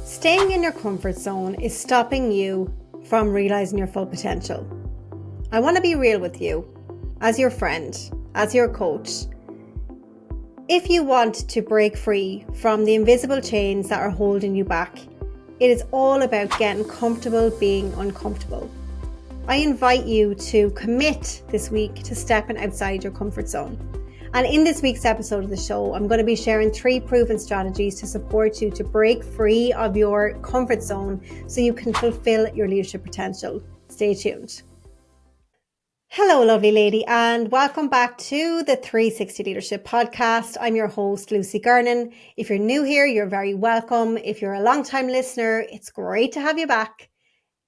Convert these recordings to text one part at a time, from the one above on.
Staying in your comfort zone is stopping you from realizing your full potential. I want to be real with you, as your friend, as your coach. If you want to break free from the invisible chains that are holding you back, it is all about getting comfortable being uncomfortable. I invite you to commit this week to stepping outside your comfort zone. And in this week's episode of the show, I'm going to be sharing 3 proven strategies to support you to break free of your comfort zone so you can fulfill your leadership potential. Stay tuned. Hello, lovely lady, and welcome back to the 360 Leadership Podcast. I'm your host, Lucy Gernon. If you're new here, you're very welcome. If you're a long-time listener, it's great to have you back.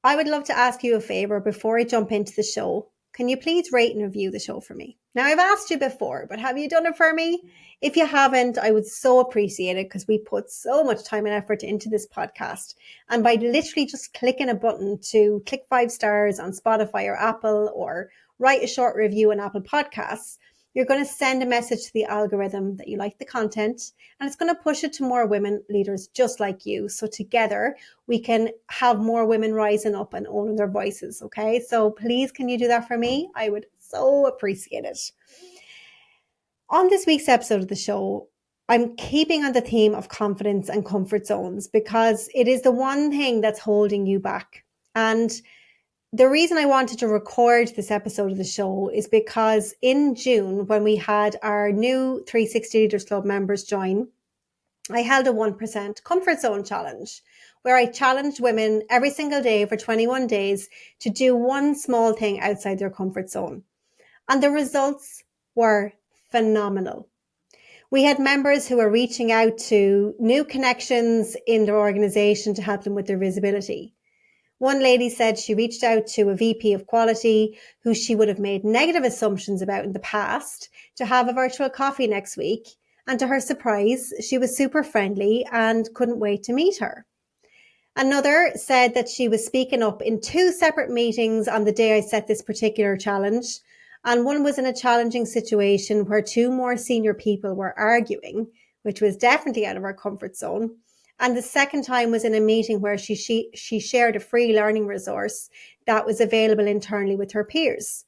I would love to ask you a favor before I jump into the show. Can you please rate and review the show for me? Now, I've asked you before, but have you done it for me? If you haven't, I would so appreciate it because we put so much time and effort into this podcast. And by literally just clicking a button to click 5 stars on Spotify or Apple or write a short review on Apple Podcasts, you're going to send a message to the algorithm that you like the content, and it's going to push it to more women leaders just like you. So together we can have more women rising up and owning their voices. Okay. So please, can you do that for me? I would so appreciate it. On this week's episode of the show, I'm keeping on the theme of confidence and comfort zones because it is the one thing that's holding you back. And the reason I wanted to record this episode of the show is because in June, when we had our new 360 Leaders Club members join, I held a 1% comfort zone challenge where I challenged women every single day for 21 days to do one small thing outside their comfort zone. And the results were phenomenal. We had members who were reaching out to new connections in their organization to help them with their visibility. One lady said she reached out to a VP of quality who she would have made negative assumptions about in the past to have a virtual coffee next week. And to her surprise, she was super friendly and couldn't wait to meet her. Another said that she was speaking up in 2 separate meetings on the day I set this particular challenge. And one was in a challenging situation where 2 more senior people were arguing, which was definitely out of our comfort zone. And the second time was in a meeting where she shared a free learning resource that was available internally with her peers.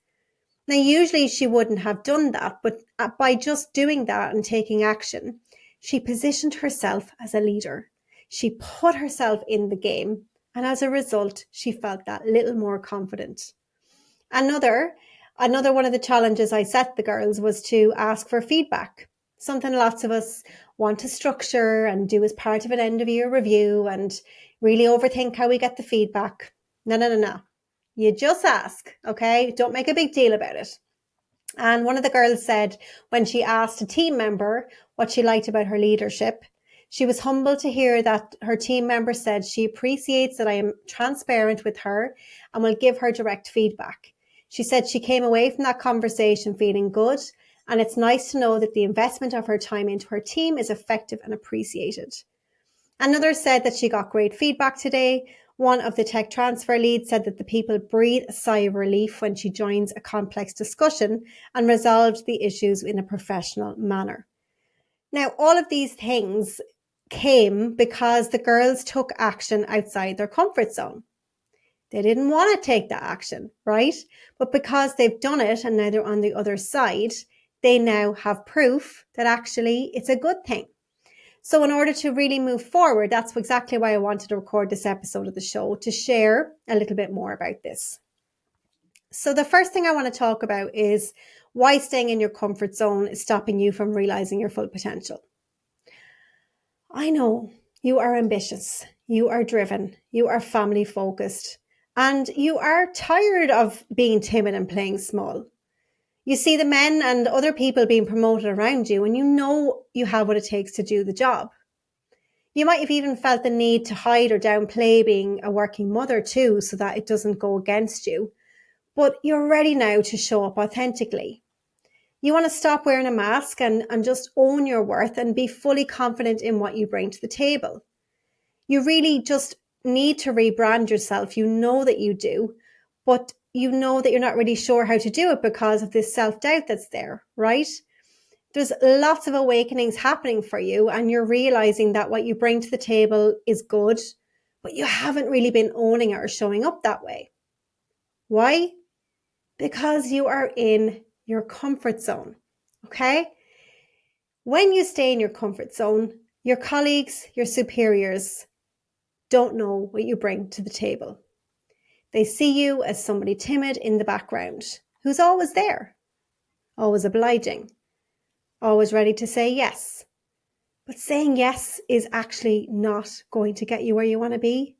Now, usually she wouldn't have done that, but by just doing that and taking action, she positioned herself as a leader. She put herself in the game. And as a result, she felt that little more confident. Another one of the challenges I set the girls was to ask for feedback. Something lots of us want to structure and do as part of an end of year review and really overthink how we get the feedback. No. You just ask, okay? Don't make a big deal about it. And one of the girls said when she asked a team member what she liked about her leadership, she was humbled to hear that her team member said she appreciates that I am transparent with her and will give her direct feedback. She said she came away from that conversation feeling good, and it's nice to know that the investment of her time into her team is effective and appreciated. Another said that she got great feedback today. One of the tech transfer leads said that the people breathe a sigh of relief when she joins a complex discussion and resolves the issues in a professional manner. Now, all of these things came because the girls took action outside their comfort zone. They didn't want to take that action, right? But because they've done it and now they're on the other side, they now have proof that actually it's a good thing. So in order to really move forward, that's exactly why I wanted to record this episode of the show, to share a little bit more about this. So the first thing I want to talk about is why staying in your comfort zone is stopping you from realizing your full potential. I know you are ambitious, you are driven, you are family focused, and you are tired of being timid and playing small. You see the men and other people being promoted around you, and you know you have what it takes to do the job. You might have even felt the need to hide or downplay being a working mother too, so that it doesn't go against you. But you're ready now to show up authentically. You want to stop wearing a mask and just own your worth and be fully confident in what you bring to the table. You really just need to rebrand yourself. You know that you do, but you know that you're not really sure how to do it because of this self-doubt that's there, right? there's lots of awakenings happening for you, and you're realizing that what you bring to the table is good, but you haven't really been owning it or showing up that way. Why? Because you are in your comfort zone, okay? When you stay in your comfort zone, your colleagues, your superiors don't know what you bring to the table. They see you as somebody timid in the background, who's always there, always obliging, always ready to say yes. But saying yes is actually not going to get you where you want to be.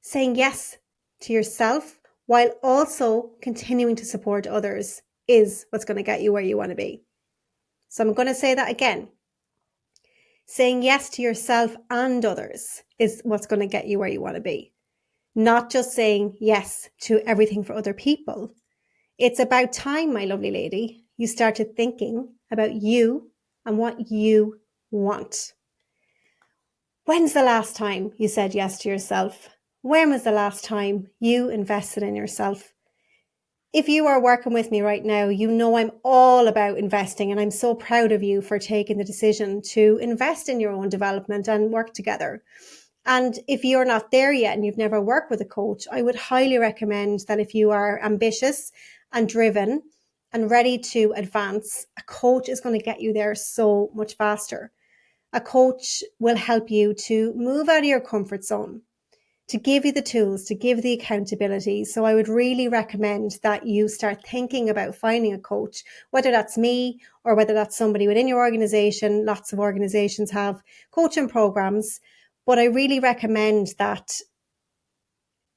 Saying yes to yourself while also continuing to support others is what's going to get you where you want to be. So I'm going to say that again. Saying yes to yourself and others is what's going to get you where you want to be. Not just saying yes to everything for other people. It's about time, my lovely lady, you started thinking about you and what you want. When's the last time you said yes to yourself? When was the last time you invested in yourself? If you are working with me right now, you know I'm all about investing, and I'm so proud of you for taking the decision to invest in your own development and work together. And if you're not there yet and you've never worked with a coach, I would highly recommend that if you are ambitious and driven and ready to advance, a coach is going to get you there so much faster. A coach will help you to move out of your comfort zone, to give you the tools, to give the accountability. So I would really recommend that you start thinking about finding a coach, whether that's me or whether that's somebody within your organization. Lots of organizations have coaching programs, but I really recommend that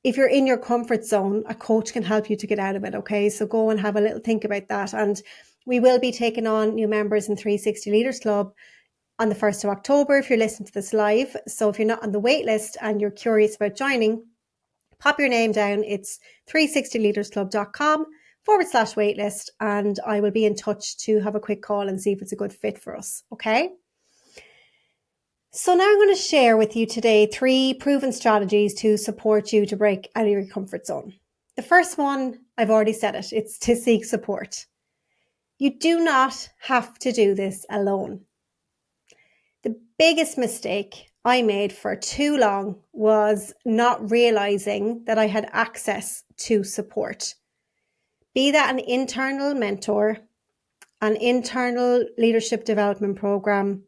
if you're in your comfort zone, a coach can help you to get out of it. Okay, so go and have a little think about that. And we will be taking on new members in 360 Leaders Club on the 1st of October if you're listening to this live. So if you're not on the wait list and you're curious about joining, pop your name down. It's 360leadersclub.com/waitlist, and I will be in touch to have a quick call and see if it's a good fit for us. Okay. So now I'm going to share with you today 3 proven strategies to support you to break out of your comfort zone. The first one, I've already said it, it's to seek support. You do not have to do this alone. The biggest mistake I made for too long was not realizing that I had access to support. Be that an internal mentor, an internal leadership development program,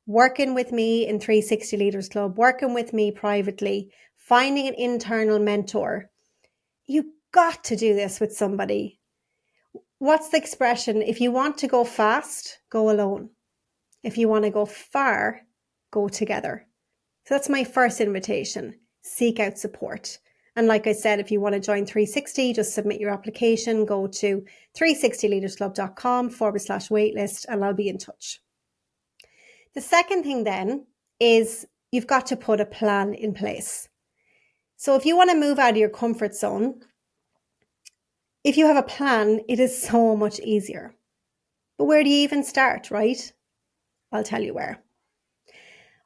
working with me in 360 Leaders Club, working with me privately, finding an internal mentor. You got to do this with somebody. What's the expression? If you want to go fast, go alone. If you want to go far, go together. So that's my first invitation. Seek out support. And like I said, if you want to join 360, just submit your application. Go to 360leadersclub.com/waitlist and I'll be in touch. The second thing then is you've got to put a plan in place. So if you want to move out of your comfort zone, if you have a plan, it is so much easier. But where do you even start, right? I'll tell you where.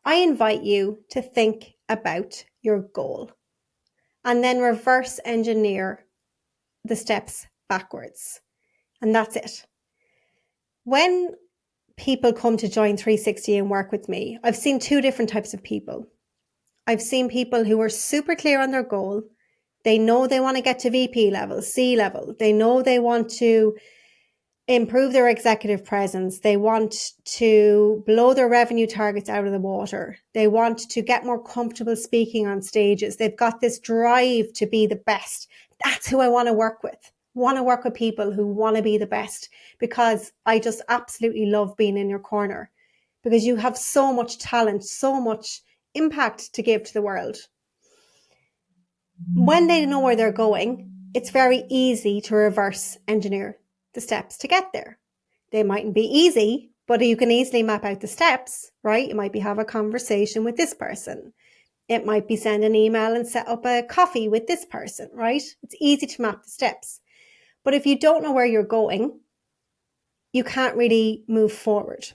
I invite you to think about your goal and then reverse engineer the steps backwards. And that's it. When people come to join 360 and work with me, I've seen 2 different types of people. I've seen people who are super clear on their goal. They know they want to get to VP level, C level. They know they want to improve their executive presence. They want to blow their revenue targets out of the water. They want to get more comfortable speaking on stages. They've got this drive to be the best. That's who I want to work with. I want to work with people who want to be the best, because I just absolutely love being in your corner, because you have so much talent, so much impact to give to the world. When they know where they're going, it's very easy to reverse engineer the steps to get there. They mightn't be easy, but you can easily map out the steps, right? You might be have a conversation with this person. It might be send an email and set up a coffee with this person, right? It's easy to map the steps. But if you don't know where you're going, you can't really move forward.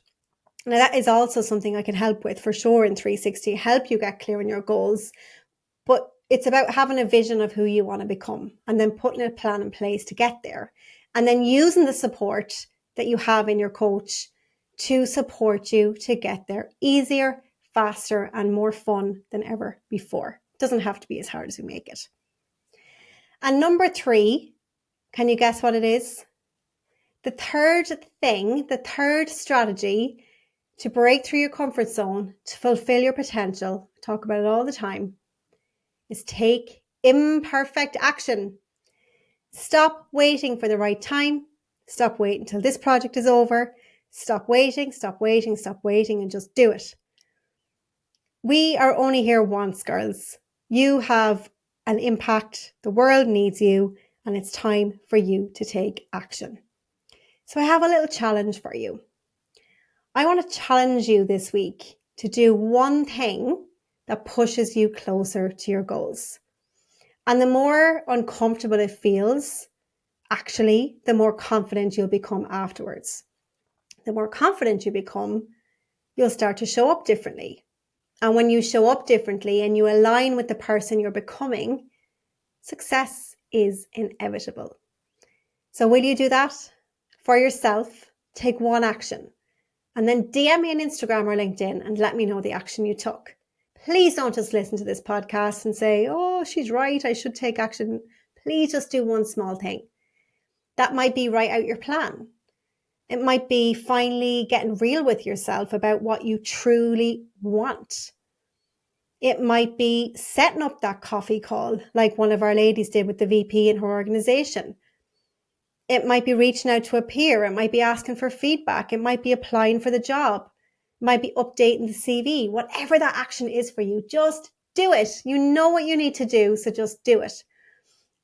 Now that is also something I can help with for sure in 360, help you get clear on your goals. But it's about having a vision of who you want to become and then putting a plan in place to get there. And then using the support that you have in your coach to support you to get there easier, faster, and more fun than ever before. It doesn't have to be as hard as we make it. And number 3, can you guess what it is? The third strategy to break through your comfort zone, to fulfill your potential, talk about it all the time, is take imperfect action. Stop waiting for the right time. Stop waiting until this project is over. Stop waiting, and just do it. We are only here once, girls. You have an impact. The world needs you, and it's time for you to take action. So I have a little challenge for you. I want to challenge you this week to do one thing that pushes you closer to your goals. And the more uncomfortable it feels, actually, the more confident you'll become afterwards. The more confident you become, you'll start to show up differently. And when you show up differently and you align with the person you're becoming, success is inevitable. So will you do that? For yourself, take one action. And then DM me on Instagram or LinkedIn and let me know the action you took. Please don't just listen to this podcast and say, oh, she's right, I should take action. Please just do one small thing. That might be write out your plan. It might be finally getting real with yourself about what you truly want. It might be setting up that coffee call like one of our ladies did with the VP in her organization. It might be reaching out to a peer. It might be asking for feedback. It might be applying for the job. It might be updating the CV. Whatever that action is for you, just do it. You know what you need to do, so just do it.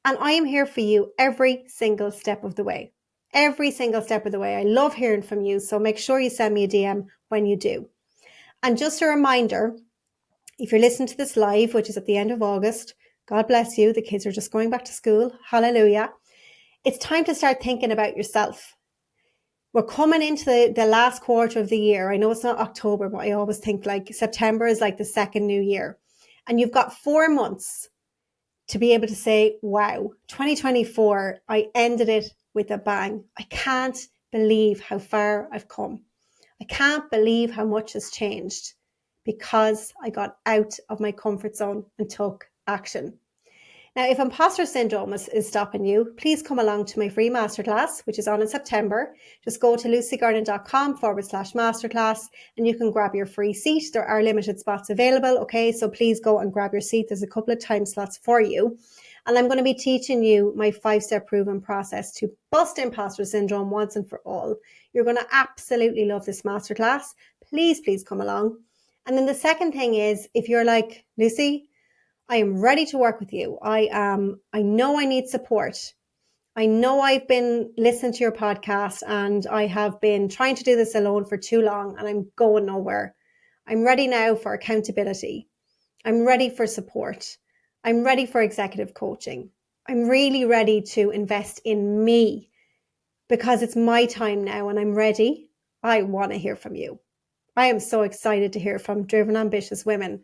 And I am here for you every single step of the way. Every single step of the way. I love hearing from you, so make sure you send me a DM when you do. And just a reminder, if you're listening to this live, which is at the end of August, God bless you, the kids are just going back to school. Hallelujah. It's time to start thinking about yourself. We're coming into the last quarter of the year. I know it's not October, but I always think like September is like the second new year. And you've got 4 months to be able to say, wow, 2024, I ended it with a bang. I can't believe how far I've come. I can't believe how much has changed because I got out of my comfort zone and took action. Now, if imposter syndrome is stopping you, please come along to my free masterclass, which is on in September. Just go to lucygernon.com/masterclass and you can grab your free seat. There are limited spots available, okay? So please go and grab your seat. There's a couple of time slots for you. And I'm going to be teaching you my 5-step proven process to bust imposter syndrome once and for all. You're going to absolutely love this masterclass. Please come along. And then the second thing is, if you're like, Lucy, I am ready to work with you. I know I need support. I know I've been listening to your podcast and I have been trying to do this alone for too long and I'm going nowhere. I'm ready now for accountability. I'm ready for support. I'm ready for executive coaching. I'm really ready to invest in me because it's my time now and I'm ready. I want to hear from you. I am so excited to hear from driven, ambitious women.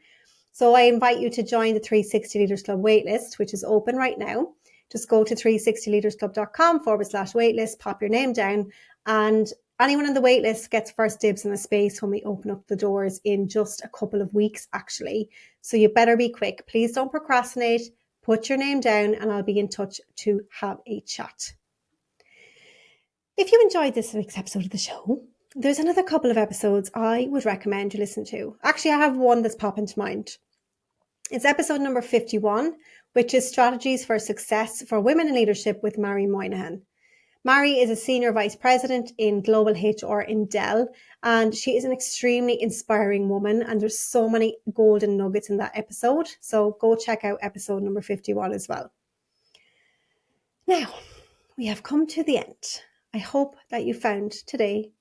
So I invite you to join the 360 Leaders Club waitlist, which is open right now. Just go to 360leadersclub.com/waitlist, pop your name down, and anyone on the waitlist gets first dibs in the space when we open up the doors in just a couple of weeks, actually. So you better be quick. Please don't procrastinate. Put your name down and I'll be in touch to have a chat. If you enjoyed this week's episode of the show, there's another couple of episodes I would recommend you listen to. Actually, I have one that's popping to mind. It's episode number 51, which is Strategies for Success for Women in Leadership with Mary Moynihan. Mary is a Senior Vice President in Global HR in Dell, and she is an extremely inspiring woman, and there's so many golden nuggets in that episode. So go check out episode number 51 as well. Now, we have come to the end. I hope that you found today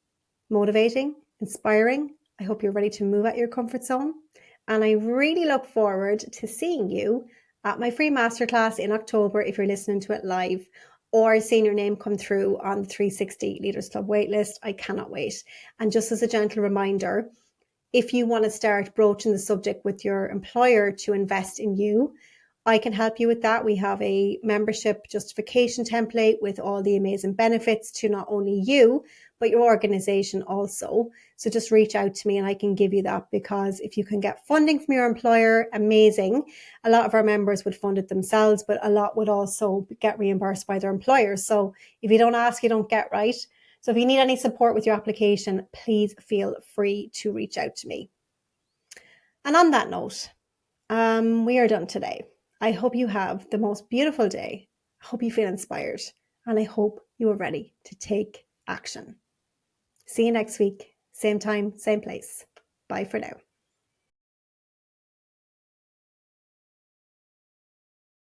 motivating, inspiring. I hope you're ready to move out your comfort zone. And I really look forward to seeing you at my free masterclass in October if you're listening to it live or seeing your name come through on the 360 Leaders Club waitlist. I cannot wait. And just as a gentle reminder, if you want to start broaching the subject with your employer to invest in you, I can help you with that. We have a membership justification template with all the amazing benefits to not only you, but your organization also. So just reach out to me and I can give you that, because if you can get funding from your employer, amazing. A lot of our members would fund it themselves, but a lot would also get reimbursed by their employers. So if you don't ask, you don't get, right? So if you need any support with your application, please feel free to reach out to me. And on that note, we are done today. I hope you have the most beautiful day. I hope you feel inspired, and I hope you are ready to take action. See you next week. Same time, same place. Bye for now.